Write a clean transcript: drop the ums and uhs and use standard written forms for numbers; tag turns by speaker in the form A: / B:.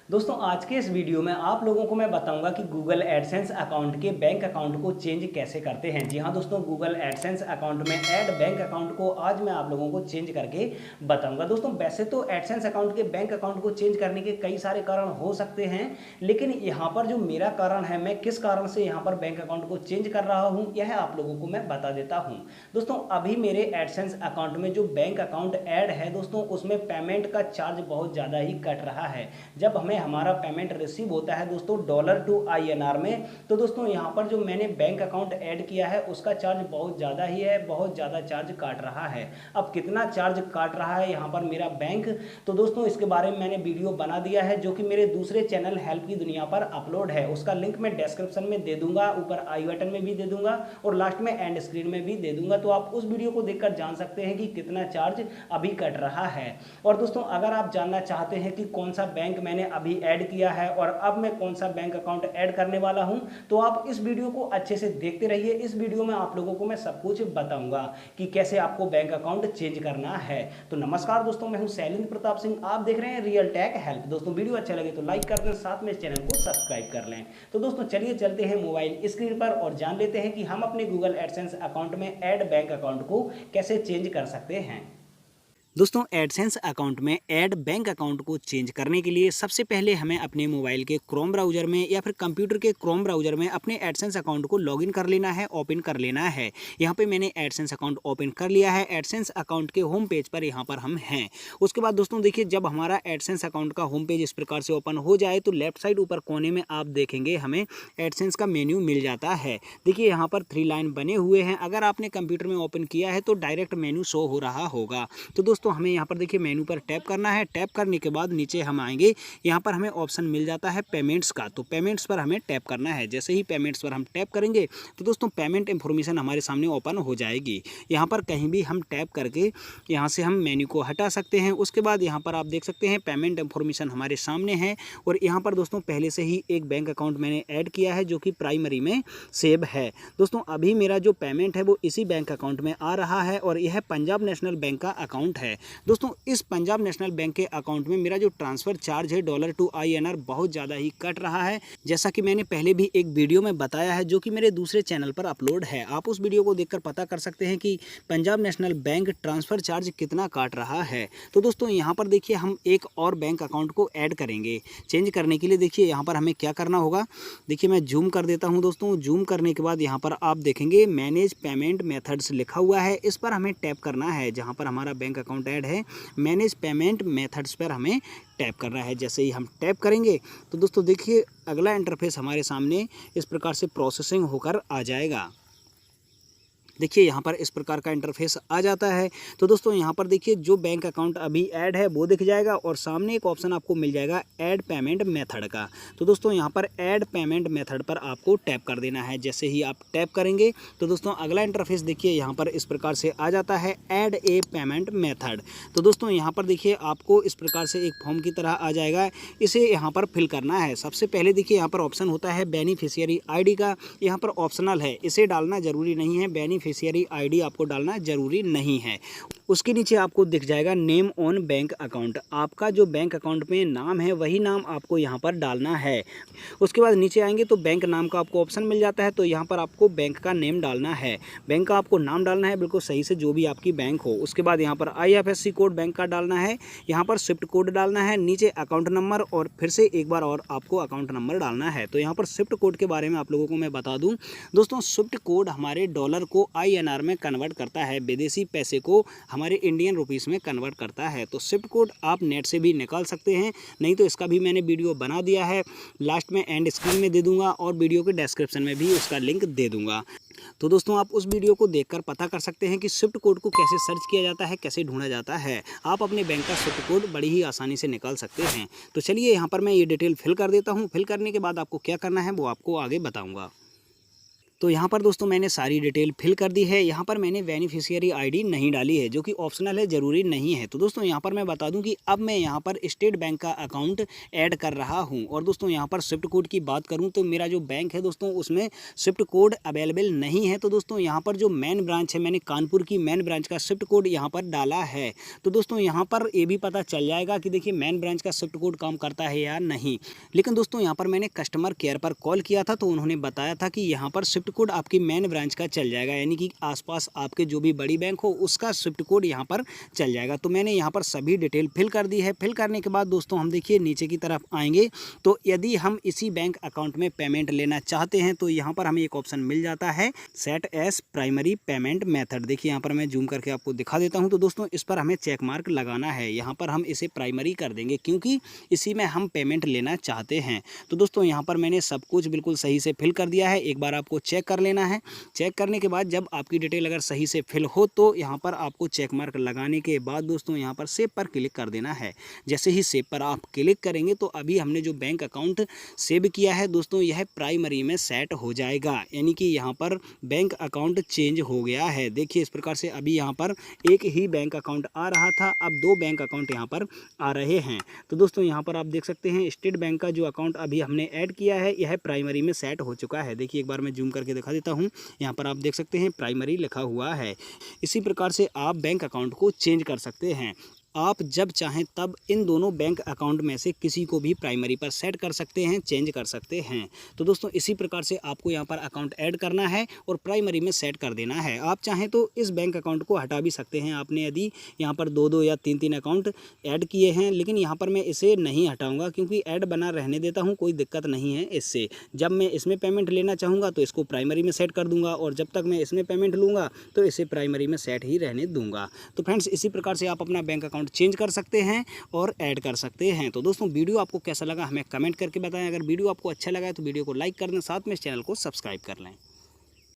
A: दोस्तों आज के इस वीडियो में आप लोगों को मैं बताऊंगा कि गूगल एडसेंस अकाउंट के बैंक अकाउंट को चेंज कैसे करते हैं। जी हाँ दोस्तों, गूगल एडसेंस अकाउंट में ऐड बैंक अकाउंट को आज मैं आप लोगों को चेंज करके बताऊंगा। दोस्तों वैसे तो एडसेंस अकाउंट के बैंक अकाउंट को चेंज करने के कई सारे कारण हो सकते हैं, लेकिन यहाँ पर जो मेरा कारण है, मैं किस कारण से यहाँ पर बैंक अकाउंट को चेंज कर रहा हूँ, यह आप लोगों को मैं बता देता हूँ। दोस्तों अभी मेरे एडसेंस अकाउंट में जो बैंक अकाउंट ऐड है दोस्तों, उसमें पेमेंट का चार्ज बहुत ज़्यादा ही कट रहा है। जब हमें हमारा पेमेंट रिसीव होता है दोस्तों डॉलर टू INR में, तो दोस्तों यहाँ पर जो मैंने बैंक अकाउंट ऐड किया है उसका चार्ज बहुत ज़्यादा ही है, बहुत ज़्यादा चार्ज काट रहा है। अब कितना चार्ज काट रहा है यहाँ पर मेरा बैंक, तो दोस्तों इसके बारे में मैंने वीडियो बना दिया है जो कि मेरे दूसरे चैनल हेल्प की दुनिया पर अपलोड है। उसका लिंक मैं डिस्क्रिप्शन में दे दूंगा, ऊपर आई बटन में भी दे दूंगा और लास्ट में एंड स्क्रीन में भी दे दूंगा, तो आप उस वीडियो को देखकर जान सकते हैं कि कितना चार्ज अभी कट रहा है। और दोस्तों अगर आप जानना चाहते हैं कि कौन सा बैंक मैंने अभी ऐड किया है और अब मैं कौन सा बैंक अकाउंट ऐड करने वाला हूं, तो आप इस वीडियो को अच्छे से देखते रहिए। इस वीडियो में आप लोगों को मैं सब कुछ बताऊंगा कि कैसे आपको बैंक अकाउंट चेंज करना है। तो नमस्कार दोस्तों, मैं हूं शैलेंद्र प्रताप सिंह, आप देख रहे हैं रियल टेक हेल्प। दोस्तों वीडियो अच्छा लगे तो लाइक कर दें, साथ में इस चैनल को सब्सक्राइब कर लें। तो दोस्तों चलिए चलते हैं मोबाइल स्क्रीन पर और जान लेते हैं कि हम अपने गूगल एडसेंस अकाउंट में ऐड बैंक अकाउंट को कैसे चेंज कर सकते हैं। दोस्तों एडसेंस अकाउंट में ऐड बैंक अकाउंट को चेंज करने के लिए सबसे पहले हमें अपने मोबाइल के क्रोम ब्राउज़र में या फिर कंप्यूटर के क्रोम ब्राउज़र में अपने एडसेंस अकाउंट को लॉगिन कर लेना है, ओपन कर लेना है। यहाँ पे मैंने एडसेंस अकाउंट ओपन कर लिया है। एडसेंस अकाउंट के होम पेज पर यहाँ पर हम हैं। उसके बाद दोस्तों देखिए, जब हमारा एडसेंस अकाउंट का होम पेज इस प्रकार से ओपन हो जाए तो लेफ्ट साइड ऊपर कोने में आप देखेंगे हमें एडसेंस का मेन्यू मिल जाता है। देखिए यहाँ पर 3 लाइन बने हुए हैं। अगर आपने कंप्यूटर में ओपन किया है तो डायरेक्ट मेन्यू शो हो रहा होगा। तो दोस्तों हमें यहाँ पर देखिए मेनू पर टैप करना है। टैप करने के बाद नीचे हम आएंगे, यहाँ पर हमें ऑप्शन मिल जाता है पेमेंट्स का, तो पेमेंट्स पर हमें टैप करना है। जैसे ही पेमेंट्स पर हम टैप करेंगे तो दोस्तों पेमेंट इंफॉर्मेशन हमारे सामने ओपन हो जाएगी। यहाँ पर कहीं भी हम टैप करके यहाँ से हम मेन्यू को हटा सकते हैं। उसके बाद यहाँ पर आप देख सकते हैं पेमेंट इंफॉर्मेशन हमारे सामने है और यहाँ पर दोस्तों पहले से ही एक बैंक अकाउंट मैंने ऐड किया है जो कि प्राइमरी में सेव है। दोस्तों अभी मेरा जो पेमेंट है वो इसी बैंक अकाउंट में आ रहा है और यह पंजाब नेशनल बैंक का अकाउंट है। दोस्तों इस पंजाब नेशनल बैंक के अकाउंट में मेरा जो ट्रांसफ़र चार्ज है डॉलर टू INR बहुत ज़्यादा ही कट रहा है, जैसा कि मैंने पहले भी एक वीडियो में बताया है जो कि मेरे दूसरे चैनल पर अपलोड है। आप उस वीडियो को देखकर पता कर सकते हैं कि Punjab national bank transfer charge कितना काट रहा है। तो दोस्तों यहाँ पर देखिए हम एक और बैंक अकाउंट को ऐड करेंगे। चेंज करने के लिए देखिए यहाँ पर हमें क्या करना होगा। देखिए मैं जूम कर देता हूँ दोस्तों। जूम करने के बाद यहाँ पर आप देखेंगे मैनेज पेमेंट मेथड्स लिखा हुआ है, इस पर हमें टैप करना है। जहाँ पर हमारा बैंक अकाउंट ऐड है मैनेज पेमेंट मेथड्स पर हमें टैप करना है। जैसे ही हम टैप करेंगे तो दोस्तों देखिए अगला इंटरफेस हमारे सामने इस प्रकार से प्रोसेसिंग होकर आ जाएगा। देखिए यहाँ पर इस प्रकार का इंटरफेस आ जाता है। तो दोस्तों यहाँ पर देखिए जो बैंक अकाउंट अभी ऐड है वो दिख जाएगा और सामने एक ऑप्शन आपको मिल जाएगा ऐड पेमेंट मेथड का। तो दोस्तों यहाँ पर ऐड पेमेंट मेथड पर आपको टैप कर देना है। जैसे ही आप टैप करेंगे तो दोस्तों अगला इंटरफेस देखिए यहाँ पर इस प्रकार से आ जाता है ऐड ए पेमेंट मेथड। तो दोस्तों यहाँ पर देखिए आपको इस प्रकार से एक फॉर्म की तरह आ जाएगा, इसे यहाँ पर फिल करना है। सबसे पहले देखिए यहाँ पर ऑप्शन होता है बेनिफिशियरी ID का, यहाँ पर ऑप्शनल है, इसे डालना जरूरी नहीं है। बेनिफिशियरी ID आपको डालना जरूरी नहीं है। उसके नीचे आपको दिख जाएगा नेम ऑन बैंक अकाउंट। आपका जो बैंक अकाउंट में नाम है वही नाम आपको यहाँ पर डालना है। उसके बाद नीचे आएंगे तो बैंक नाम का आपको ऑप्शन मिल जाता है, तो यहाँ पर आपको बैंक का नेम डालना है। बैंक का आपको नाम डालना है बिल्कुल सही से, जो भी आपकी बैंक हो। उसके बाद यहाँ पर IFSC कोड बैंक का डालना है, यहाँ पर स्विफ्ट कोड डालना है, नीचे अकाउंट नंबर और फिर से एक बार और आपको अकाउंट नंबर डालना है। तो यहाँ पर स्विफ्ट कोड के बारे में आप लोगों को मैं बता दूँ दोस्तों, स्विफ्ट कोड हमारे डॉलर को INR में कन्वर्ट करता है, विदेशी पैसे को हमारे इंडियन रुपीस में कन्वर्ट करता है। तो स्विफ्ट कोड आप नेट से भी निकाल सकते हैं, नहीं तो इसका भी मैंने वीडियो बना दिया है, लास्ट में एंड स्क्रीन में दे दूंगा और वीडियो के डिस्क्रिप्शन में भी उसका लिंक दे दूंगा। तो दोस्तों आप उस वीडियो को देखकर पता कर सकते हैं कि स्विफ्ट कोड को कैसे सर्च किया जाता है, कैसे ढूंढा जाता है। आप अपने बैंक का स्विफ्ट कोड बड़ी ही आसानी से निकाल सकते हैं। तो चलिए यहाँ पर मैं ये डिटेल फिल कर देता हूँ। फिल करने के बाद आपको क्या करना है वो आपको आगे बताऊँगा। तो यहाँ पर दोस्तों मैंने सारी डिटेल फिल कर दी है। यहाँ पर मैंने बेनिफिशियरी आईडी नहीं डाली है, जो कि ऑप्शनल है, ज़रूरी नहीं है। तो दोस्तों यहाँ पर मैं बता दूं कि अब मैं यहाँ पर स्टेट बैंक का अकाउंट ऐड कर रहा हूँ। और दोस्तों यहाँ पर स्विफ्ट कोड की बात करूँ तो मेरा जो बैंक है दोस्तों उसमें स्विफ्ट कोड अवेलेबल नहीं है। तो दोस्तों यहाँ पर जो मेन ब्रांच है, मैंने कानपुर की मेन ब्रांच का स्विफ्ट कोड यहाँ पर डाला है। तो दोस्तों यहाँ पर ये भी पता चल जाएगा कि देखिए मेन ब्रांच का स्विफ्ट कोड काम करता है या नहीं। लेकिन दोस्तों यहाँ पर मैंने कस्टमर केयर पर कॉल किया था, तो उन्होंने बताया था कि यहाँ पर स्विफ्ट कोड आपकी मेन ब्रांच का चल जाएगा, यानी कि आसपास आपके जो भी बड़ी बैंक हो उसका स्विफ्ट कोड यहाँ पर चल जाएगा। तो मैंने यहाँ पर सभी डिटेल फिल कर दी है। फिल करने के बाद दोस्तों हम देखिए नीचे की तरफ आएंगे, तो यदि हम इसी बैंक अकाउंट में पेमेंट लेना चाहते हैं तो यहाँ पर हमें एक ऑप्शन मिल जाता है, set as primary payment method. देखिए यहाँ पर मैं जूम करके आपको दिखा देता हूँ। तो दोस्तों इस पर हमें चेक मार्क लगाना है, यहाँ पर हम इसे प्राइमरी कर देंगे क्योंकि इसी में हम पेमेंट लेना चाहते हैं। तो दोस्तों यहाँ पर मैंने सब कुछ बिल्कुल सही से फिल कर दिया है। एक बार आपको चेक कर लेना है। चेक करने के बाद जब आपकी डिटेल अगर सही से फिल हो तो यहाँ पर आपको चेक मार्क लगाने के बाद दोस्तों यहाँ पर सेव पर क्लिक कर देना है। जैसे ही सेव पर आप क्लिक करेंगे तो अभी हमने जो बैंक अकाउंट सेव किया है दोस्तों यह प्राइमरी में सेट हो जाएगा, यानी कि यहाँ पर बैंक अकाउंट चेंज हो गया है। देखिए इस प्रकार से अभी यहाँ पर एक ही बैंक अकाउंट आ रहा था, अब 2 बैंक अकाउंट यहाँ पर आ रहे हैं। तो दोस्तों यहाँ पर आप देख सकते हैं स्टेट बैंक का जो अकाउंट अभी हमने ऐड किया है यह प्राइमरी में सेट हो चुका है। देखिए एक बार मैं जूम करके दिखा देता हूँ, यहाँ पर आप देख सकते हैं प्राइमरी लिखा हुआ है। इसी प्रकार से आप बैंक अकाउंट को चेंज कर सकते हैं। आप जब चाहें तब इन दोनों बैंक अकाउंट में से किसी को भी प्राइमरी पर सेट कर सकते हैं, चेंज कर सकते हैं। तो दोस्तों इसी प्रकार से आपको यहाँ पर अकाउंट ऐड करना है और प्राइमरी में सेट कर देना है। आप चाहें तो इस बैंक अकाउंट को हटा भी सकते हैं। आपने यदि यहाँ पर 2-2 या 3-3 अकाउंट ऐड किए हैं, लेकिन यहाँ पर मैं इसे नहीं हटाऊँगा क्योंकि ऐड बना रहने देता हूँ, कोई दिक्कत नहीं है इससे। जब मैं इसमें पेमेंट लेना चाहूँगा तो इसको प्राइमरी में सेट कर दूँगा और जब तक मैं इसमें पेमेंट लूँगा तो इसे प्राइमरी में सेट ही रहने दूँगा। तो फ्रेंड्स इसी प्रकार से आप अपना बैंक अकाउंट चेंज कर सकते हैं और ऐड कर सकते हैं। तो दोस्तों वीडियो आपको कैसा लगा हमें कमेंट करके बताएं। अगर वीडियो आपको अच्छा लगा है तो वीडियो को लाइक कर दें, साथ में इस चैनल को सब्सक्राइब कर लें।